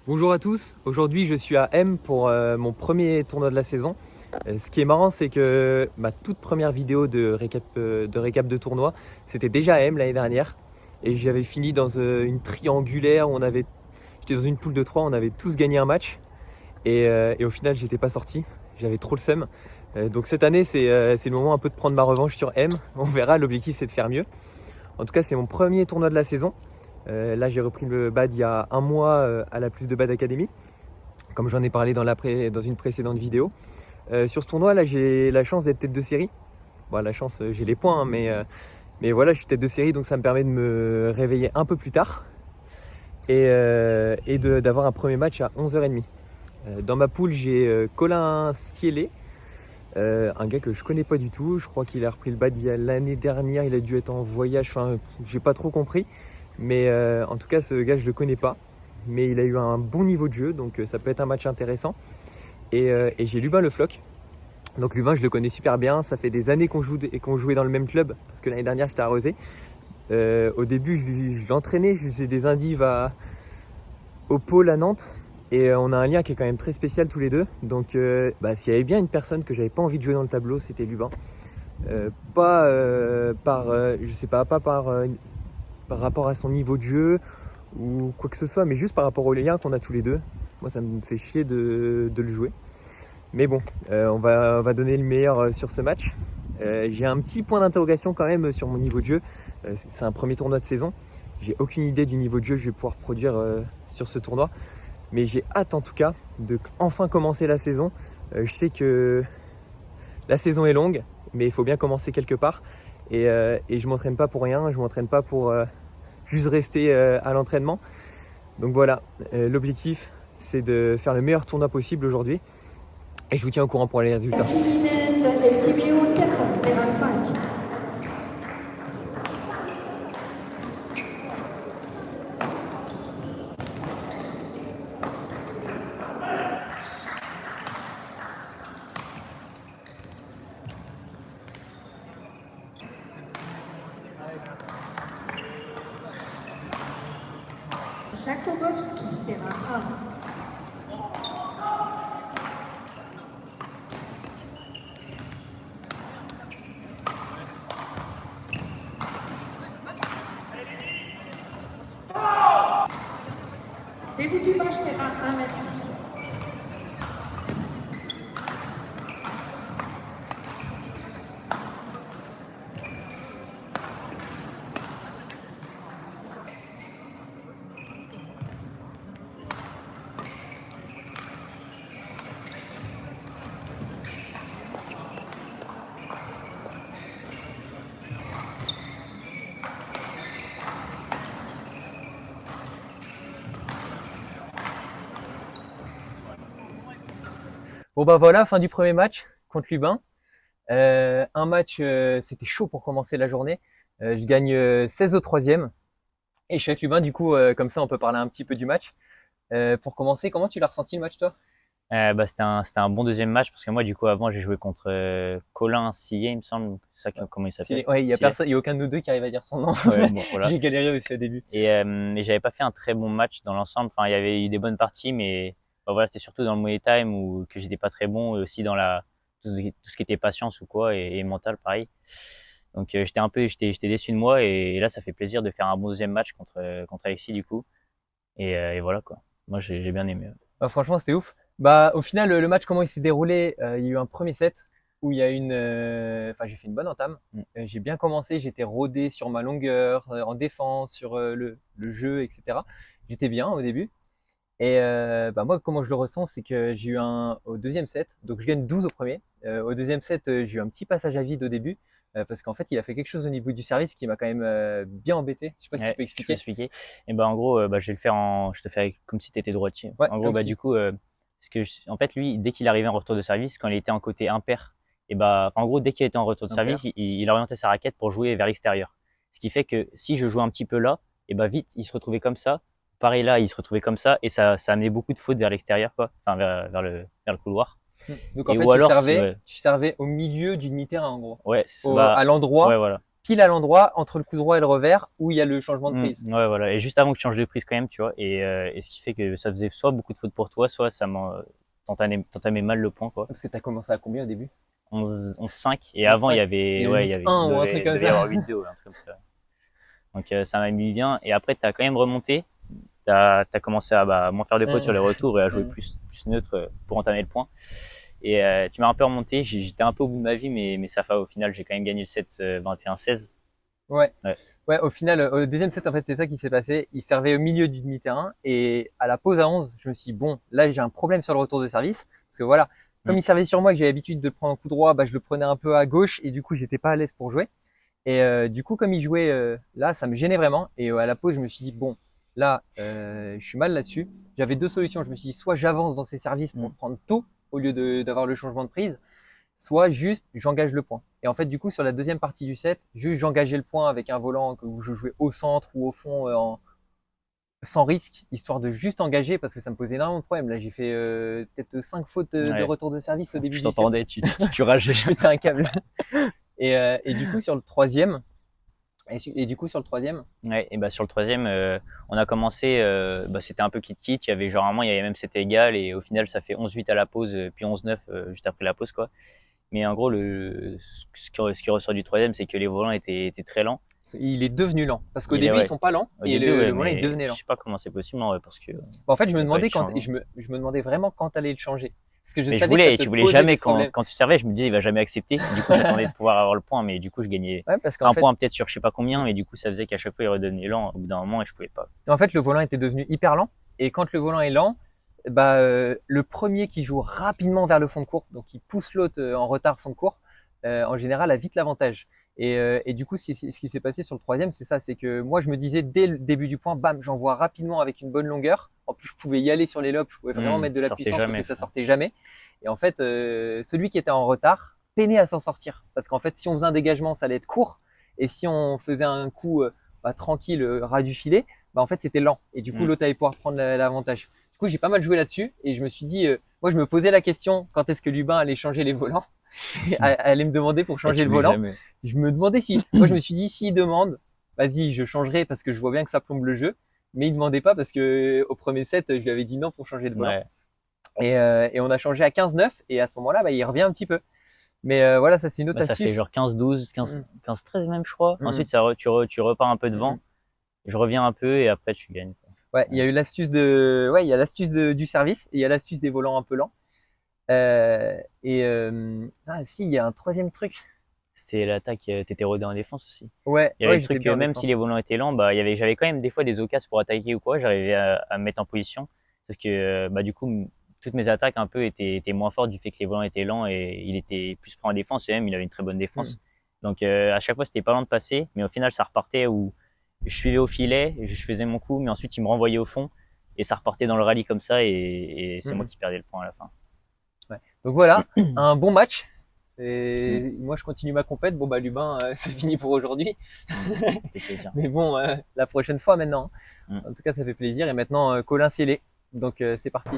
Bonjour à tous, aujourd'hui je suis à M pour mon premier tournoi de la saison. Ce qui est marrant, c'est que ma toute première vidéo de récap de tournoi, c'était déjà à M l'année dernière. Et j'avais fini dans une triangulaire où j'étais dans une poule de 3, on avait tous gagné un match. Et au final, j'étais pas sorti, j'avais trop le seum. Donc cette année, c'est le moment un peu de prendre ma revanche sur M. On verra, l'objectif c'est de faire mieux. En tout cas, c'est mon premier tournoi de la saison. Là, j'ai repris le BAD il y a un mois à la Plus de BAD Academy, comme j'en ai parlé dans une précédente vidéo. Sur ce tournoi, là, j'ai la chance d'être tête de série. Bon, la chance, j'ai les points, hein, mais voilà, je suis tête de série, donc ça me permet de me réveiller un peu plus tard et d'avoir un premier match à 11h30. Dans ma poule, j'ai Colin Sielé, un gars que je connais pas du tout. Je crois qu'il a repris le BAD l'année dernière, il a dû être en voyage, enfin, j'ai pas trop compris. Mais en tout cas, ce gars, je le connais pas. Mais il a eu un bon niveau de jeu, donc ça peut être un match intéressant. Et j'ai Lubin Le Floch. Donc Lubin, je le connais super bien. Ça fait des années qu'on jouait dans le même club, parce que l'année dernière, j'étais à Rezé. Au début, je l'entraînais, je lui faisais des indives au pôle à Nantes. Et on a un lien qui est quand même très spécial tous les deux. Donc s'il y avait bien une personne que j'avais pas envie de jouer dans le tableau, c'était Lubin. Pas je sais pas par rapport à son niveau de jeu ou quoi que ce soit, mais juste par rapport au lien qu'on a tous les deux. Moi, ça me fait chier de le jouer. Mais bon, on va donner le meilleur sur ce match. J'ai un petit point d'interrogation quand même sur mon niveau de jeu. C'est un premier tournoi de saison. J'ai aucune idée du niveau de jeu que je vais pouvoir produire sur ce tournoi. Mais j'ai hâte en tout cas de enfin commencer la saison. Je sais que la saison est longue, mais il faut bien commencer quelque part. Et je m'entraîne pas pour rien, je m'entraîne pas pour juste rester à l'entraînement. Donc voilà, l'objectif c'est de faire le meilleur tournoi possible aujourd'hui. Et je vous tiens au courant pour les résultats. Silinez et Tibéo 4, terrain 5. Jakubowski, terrain 1. Début du match, terrain 1, merci. Bon bah voilà, fin du premier match contre Lubin. Un match, c'était chaud pour commencer la journée. Je gagne 16 au troisième. Et je suis avec Lubin, du coup, comme ça on peut parler un petit peu du match. Pour commencer, comment tu l'as ressenti le match toi? C'était un bon deuxième match parce que moi, du coup, avant, j'ai joué contre Colin Sillé, il me semble. C'est ça, comment il s'appelle? Ouais, il y a Sillé. personne, il y a aucun de nous deux qui arrive à dire son nom. Ouais, bon, voilà. J'ai galéré aussi au début. Et j'avais pas fait un très bon match dans l'ensemble. Enfin, il y avait eu des bonnes parties, mais bah, voilà, c'était surtout dans le Muay Thai où que j'étais pas très bon, et aussi dans tout ce qui était patience ou quoi, et mental, pareil. Donc, j'étais déçu de moi, et là, ça fait plaisir de faire un bon deuxième match contre Alexis, du coup. Et voilà, quoi. Moi, j'ai bien aimé. Bah, franchement, c'était ouf. Bah, au final, le match, comment il s'est déroulé, il y a eu un premier set où il y a enfin, j'ai fait une bonne entame. Mm. J'ai bien commencé, j'étais rodé sur ma longueur, en défense, sur le jeu, etc. J'étais bien au début. Et bah, moi, comment je le ressens, c'est que j'ai eu au deuxième set, donc je gagne 12 au premier. Au deuxième set, j'ai eu un petit passage à vide au début, parce qu'en fait, il a fait quelque chose au niveau du service qui m'a quand même bien embêté. Je sais pas si tu Ouais, peux je peux expliquer. expliquer. Et ben en gros, je vais le faire je te fais comme si tu étais droitier. Ouais, En gros, comme bah si. du coup, en fait, lui, dès qu'il arrivait en retour de service, quand il était en côté impair, et bah, en gros, dès qu'il était en retour de Impair. service, il orientait sa raquette pour jouer vers l'extérieur. Ce qui fait que si je jouais un petit peu là, et bah vite, il se retrouvait comme ça. Pareil là, il se retrouvait comme ça, et ça amenait beaucoup de fautes vers l'extérieur, quoi. Enfin, vers le couloir. Donc en Et fait, ou alors, si, ouais, tu servais au milieu du demi-terrain en gros, ouais, bah, à ouais, l'endroit voilà. pile à l'endroit entre le coup droit et le revers où il y a le changement de prise. Ouais, voilà. Et juste avant que tu changes de prise quand même, tu vois. Et ce qui fait que ça faisait soit beaucoup de fautes pour toi, soit t'entamais mal le point, quoi. Parce que tu as commencé à combien au début? 11-5. Et 11-5. avant, il y avait, Il y avait 8-1 ou un truc comme devait y ça. avoir 8-2, ouais, un truc comme ça. Donc, ça m'a mis bien. Et après, t'as quand même remonté. T'as commencé à moins faire des fautes sur les retours et à jouer plus neutre pour entamer le point. Et tu m'as un peu remonté. J'étais un peu au bout de ma vie, mais ça fait au final, j'ai quand même gagné le set 21-16. Ouais. Au final, au deuxième set, en fait, c'est ça qui s'est passé. Il servait au milieu du demi-terrain et à la pause à 11, je me suis dit, bon, là, j'ai un problème sur le retour de service. Parce que voilà, comme il servait sur moi, que j'avais l'habitude de prendre un coup droit, bah, je le prenais un peu à gauche et du coup, j'étais pas à l'aise pour jouer. Et du coup, comme il jouait là, ça me gênait vraiment. Et à la pause, je me suis dit, bon, là, je suis mal là-dessus. J'avais deux solutions. Je me suis dit, soit j'avance dans ses services pour prendre tôt au lieu d'avoir le changement de prise, soit juste j'engage le point. Et en fait, du coup, sur la deuxième partie du set, juste j'engageais le point avec un volant où je jouais au centre ou au fond sans risque, histoire de juste engager parce que ça me posait énormément de problèmes. Là, j'ai fait peut-être 5 fautes de retour de service au début du set. Je t'entendais, tu rageais. Je mettais un câble. Et du coup, sur le troisième, et du coup, sur le troisième, ouais, et bah sur le troisième, on a commencé, c'était un peu kit-kit. Il y avait genre il y avait même c'était égal et au final ça fait 11-8 à la pause, puis 11-9 juste après la pause quoi. Mais en gros, ce qui ressort du troisième, c'est que les volants étaient très lents. il est devenu lent parce qu'au début ils sont pas lents et le volant est devenu lent. Je sais pas comment c'est possible, non, parce que. En fait, je me demandais je me demandais vraiment quand allait le changer. Parce que tu voulais jamais quand tu servais, je me disais il va jamais accepter. Du coup, j'attendais de pouvoir avoir le point, mais du coup, je gagnais un point peut-être sur je sais pas combien, mais du coup, ça faisait qu'à chaque fois il redevenait lent au bout d'un moment et je pouvais pas. En fait, le volant était devenu hyper lent et quand le volant est lent, bah le premier qui joue rapidement vers le fond de cours, donc qui pousse l'autre en retard fond de cours, en général a vite l'avantage. Et du coup, ce qui s'est passé sur le troisième, c'est ça, c'est que moi je me disais dès le début du point, bam, j'envoie rapidement avec une bonne longueur. En plus, je pouvais y aller sur les lobes, je pouvais vraiment mettre de la puissance parce que ça sortait jamais. Et en fait, celui qui était en retard peinait à s'en sortir parce qu'en fait, si on faisait un dégagement, ça allait être court, et si on faisait un coup tranquille, ras du filet, bah en fait c'était lent. Et du coup, l'autre allait pouvoir prendre l'avantage. Du coup, j'ai pas mal joué là-dessus et je me suis dit, moi je me posais la question quand est-ce que Lubin allait changer les volants. Allait me demander pour changer le volant. Jamais. Je me demandais si. Moi, je me suis dit, s'il demande, vas-y, je changerai parce que je vois bien que ça plombe le jeu. Mais il demandait pas parce que au premier set, je lui avais dit non pour changer de volant. Ouais. Et on a changé à 15-9 et à ce moment-là, bah, il revient un petit peu. Mais voilà, ça c'est une autre astuce. Ça fait genre 15-12, 15-13 même, je crois. Ensuite, tu repars un peu devant. Je reviens un peu et après tu gagnes. Ouais, il y a eu l'astuce il y a l'astuce du service et il y a l'astuce des volants un peu lents. Si, il y a un troisième truc. C'était l'attaque, t'étais rodé en défense aussi. Ouais. Il y avait le truc, même si les volants étaient lents, bah, j'avais quand même des fois des occasions pour attaquer ou quoi. J'arrivais à me mettre en position. Parce que, du coup, toutes mes attaques un peu étaient moins fortes du fait que les volants étaient lents et il était plus prêt en défense et même il avait une très bonne défense. Donc, à chaque fois, c'était pas lent de passer, mais au final, ça repartait où je suivais au filet, je faisais mon coup, mais ensuite, il me renvoyait au fond et ça repartait dans le rallye comme ça et c'est moi qui perdais le point à la fin. Ouais. Donc voilà, un bon match. Moi, je continue ma compète. Bon, bah, Lubin, c'est fini pour aujourd'hui. Mais bon, la prochaine fois maintenant. En tout cas, ça fait plaisir. Et maintenant, Colin Cielé. Donc, c'est parti.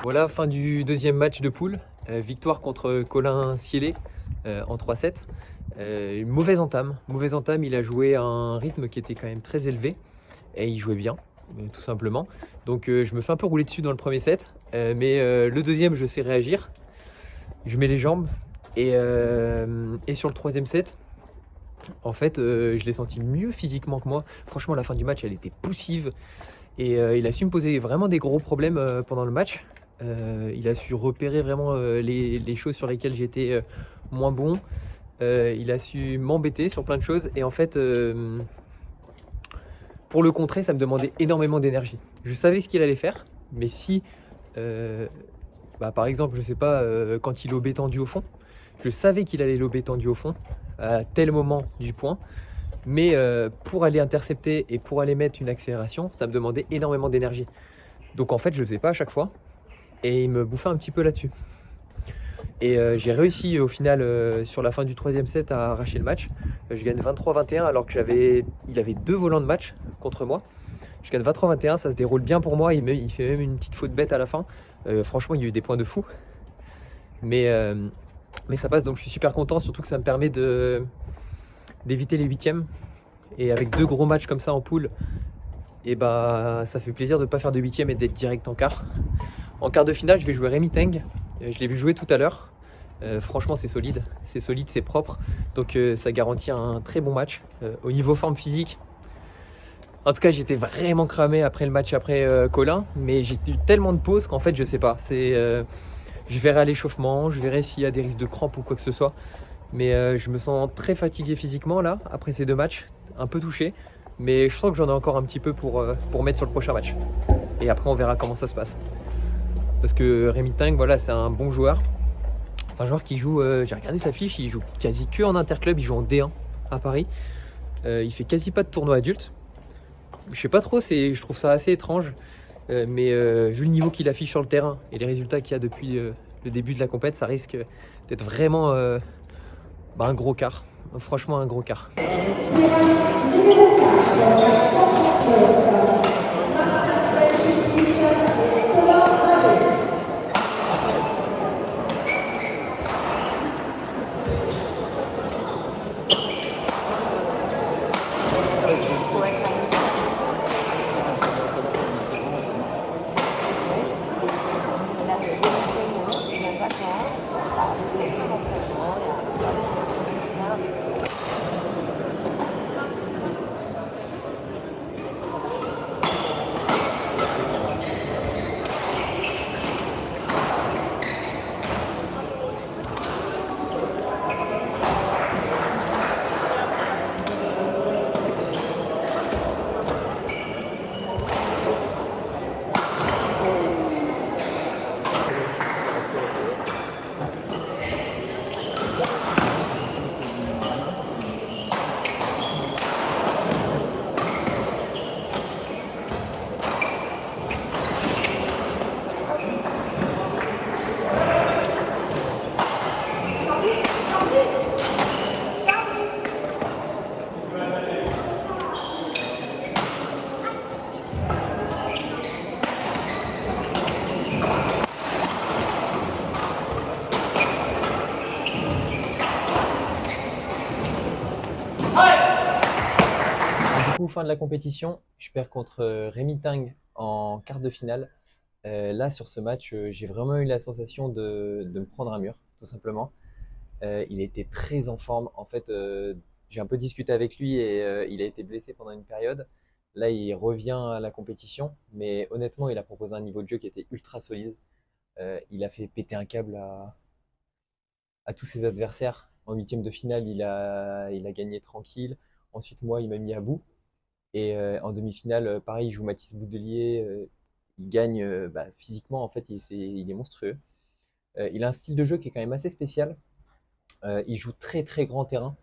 Voilà, fin du deuxième match de poule. Victoire contre Colin Sielé en 3-7. Une mauvaise entame. Il a joué à un rythme qui était quand même très élevé. Et il jouait bien, tout simplement. Donc je me fais un peu rouler dessus dans le premier set. Mais le deuxième, je sais réagir. Je mets les jambes. Et sur le troisième set, en fait, je l'ai senti mieux physiquement que moi. Franchement, la fin du match, elle était poussive. Et il a su me poser vraiment des gros problèmes pendant le match. Il a su repérer vraiment les choses sur lesquelles j'étais moins bon. Il a su m'embêter sur plein de choses. Et en fait, pour le contrer, ça me demandait énormément d'énergie. Je savais ce qu'il allait faire, mais si, par exemple, je sais pas, quand il lobait tendu au fond, je savais qu'il allait lober tendu au fond à tel moment du point. Mais pour aller intercepter et pour aller mettre une accélération, ça me demandait énormément d'énergie. Donc en fait, je le faisais pas à chaque fois. Et il me bouffait un petit peu là-dessus. Et j'ai réussi au final sur la fin du troisième set à arracher le match. Je gagne 23-21 alors qu'il avait 2 volants de match contre moi. Je gagne 23-21, ça se déroule bien pour moi. Il fait même une petite faute bête à la fin. Franchement, il y a eu des points de fou. Mais ça passe, donc je suis super content, surtout que ça me permet d'éviter les huitièmes. Et avec 2 gros matchs comme ça en poule, et ça fait plaisir de ne pas faire de huitième et d'être direct en quart. En quart de finale, je vais jouer Rémi Teng. Je l'ai vu jouer tout à l'heure. Franchement, c'est solide, c'est propre. Donc ça garantit un très bon match. Au niveau forme physique, en tout cas, j'étais vraiment cramé après le match après Colin. Mais j'ai eu tellement de pauses qu'en fait, je sais pas. Je verrai à l'échauffement, je verrai s'il y a des risques de crampes ou quoi que ce soit. Mais je me sens très fatigué physiquement là, après ces 2 matchs. Un peu touché. Mais je sens que j'en ai encore un petit peu pour mettre sur le prochain match. Et après, on verra comment ça se passe. Parce que Rémi Teng, voilà, c'est un bon joueur. C'est un joueur qui joue, j'ai regardé sa fiche, il joue quasi que en interclub, il joue en D1 à Paris. Il fait quasi pas de tournoi adulte. Je sais pas trop, je trouve ça assez étrange. Mais vu le niveau qu'il affiche sur le terrain et les résultats qu'il y a depuis le début de la compète, ça risque d'être vraiment un gros quart. Franchement, un gros quart. Du coup, fin de la compétition, je perds contre Rémi Teng en quart de finale. Là, sur ce match, j'ai vraiment eu la sensation de me prendre un mur, tout simplement. Il était très en forme. En fait, j'ai un peu discuté avec lui et il a été blessé pendant une période. Là, il revient à la compétition, mais honnêtement, il a proposé un niveau de jeu qui était ultra solide. Il a fait péter un câble à tous ses adversaires. En huitième de finale, il a gagné tranquille. Ensuite, moi, il m'a mis à bout. Et en demi-finale, pareil, il joue Mathis Boudelier. Il gagne physiquement, en fait, il est monstrueux. Il a un style de jeu qui est quand même assez spécial. Il joue très très grand terrain.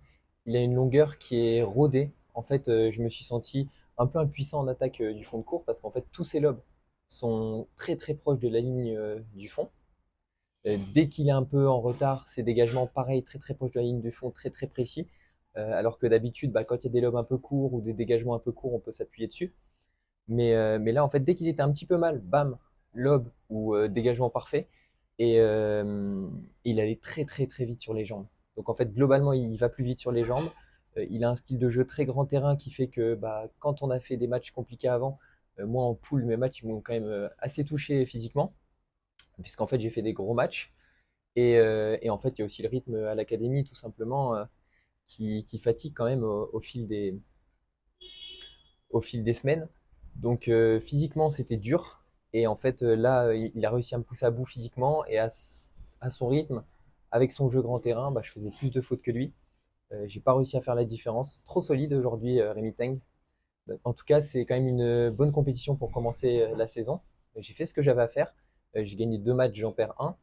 Il a une longueur qui est rodée. En fait, je me suis senti un peu impuissant en attaque du fond de court parce qu'en fait, tous ses lobes sont très très proches de la ligne du fond. Dès qu'il est un peu en retard, ses dégagements, pareil, très très proches de la ligne du fond, très très précis. Alors que d'habitude, quand il y a des lobes un peu courts ou des dégagements un peu courts, on peut s'appuyer dessus. Mais là, en fait, dès qu'il était un petit peu mal, bam, lob ou dégagement parfait. Et il allait très très très vite sur les jambes. Donc en fait, globalement, il va plus vite sur les jambes. Il a un style de jeu très grand terrain qui fait que bah, quand on a fait des matchs compliqués avant, moi en poule, mes matchs ils m'ont quand même assez touché physiquement, puisqu'en fait j'ai fait des gros matchs. Et en fait, il y a aussi le rythme à l'académie, tout simplement, qui fatigue quand même au fil des semaines. Donc physiquement, c'était dur. Et en fait, là, il a réussi à me pousser à bout physiquement et à son rythme, avec son jeu grand terrain, bah, je faisais plus de fautes que lui. J'ai pas réussi à faire la différence. Trop solide aujourd'hui, Rémi Teng. En tout cas, c'est quand même une bonne compétition pour commencer la saison. J'ai fait ce que j'avais à faire. J'ai gagné 2 matchs, j'en perds un.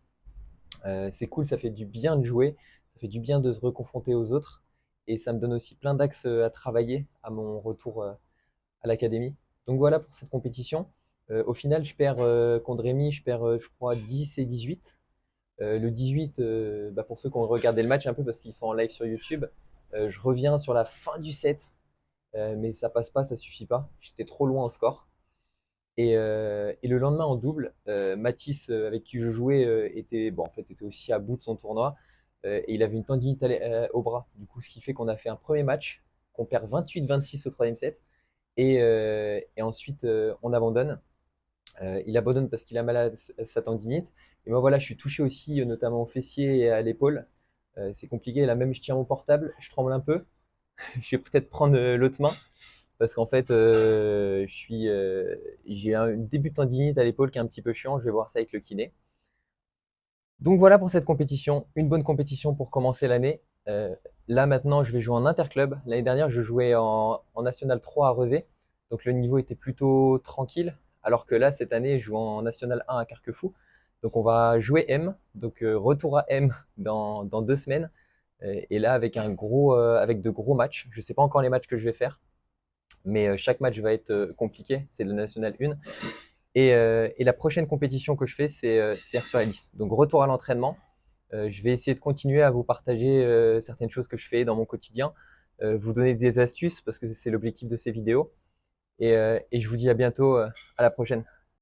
C'est cool, ça fait du bien de jouer, ça fait du bien de se reconfronter aux autres. Et ça me donne aussi plein d'axes à travailler à mon retour à l'académie. Donc voilà pour cette compétition. Au final, je perds contre Rémi, je perds, je crois, 10 et 18. Le 18, bah, pour ceux qui ont regardé le match un peu parce qu'ils sont en live sur YouTube, je reviens sur la fin du set, mais ça passe pas, ça suffit pas. J'étais trop loin au score. Et le lendemain en double, Mathis, avec qui je jouais, était, bon, en fait, était aussi à bout de son tournoi. Et il avait une tendinite au bras. Du coup, ce qui fait qu'on a fait un premier match, qu'on perd 28-26 au troisième set. Et ensuite, on abandonne. Il abandonne parce qu'il a mal à sa tendinite. Et moi, voilà, je suis touché aussi, notamment au fessier et à l'épaule. C'est compliqué. Là, même, je tiens mon portable, je tremble un peu. Je vais peut-être prendre l'autre main parce qu'en fait, j'ai un début de tendinite à l'épaule qui est un petit peu chiant. Je vais voir ça avec le kiné. Donc voilà pour cette compétition. Une bonne compétition pour commencer l'année. Là, maintenant, je vais jouer en interclub. L'année dernière, je jouais en National 3 à Rezé. Donc le niveau était plutôt tranquille. Alors que là, cette année, je joue en National 1 à Carquefou. Donc on va jouer M. Donc retour à M dans 2 semaines. Et là, avec de gros matchs. Je ne sais pas encore les matchs que je vais faire. Mais chaque match va être compliqué. C'est le National 1. Et la prochaine compétition que je fais, c'est CR sur la liste. Donc retour à l'entraînement. Je vais essayer de continuer à vous partager certaines choses que je fais dans mon quotidien, vous donner des astuces parce que c'est l'objectif de ces vidéos. Et je vous dis à bientôt, à la prochaine.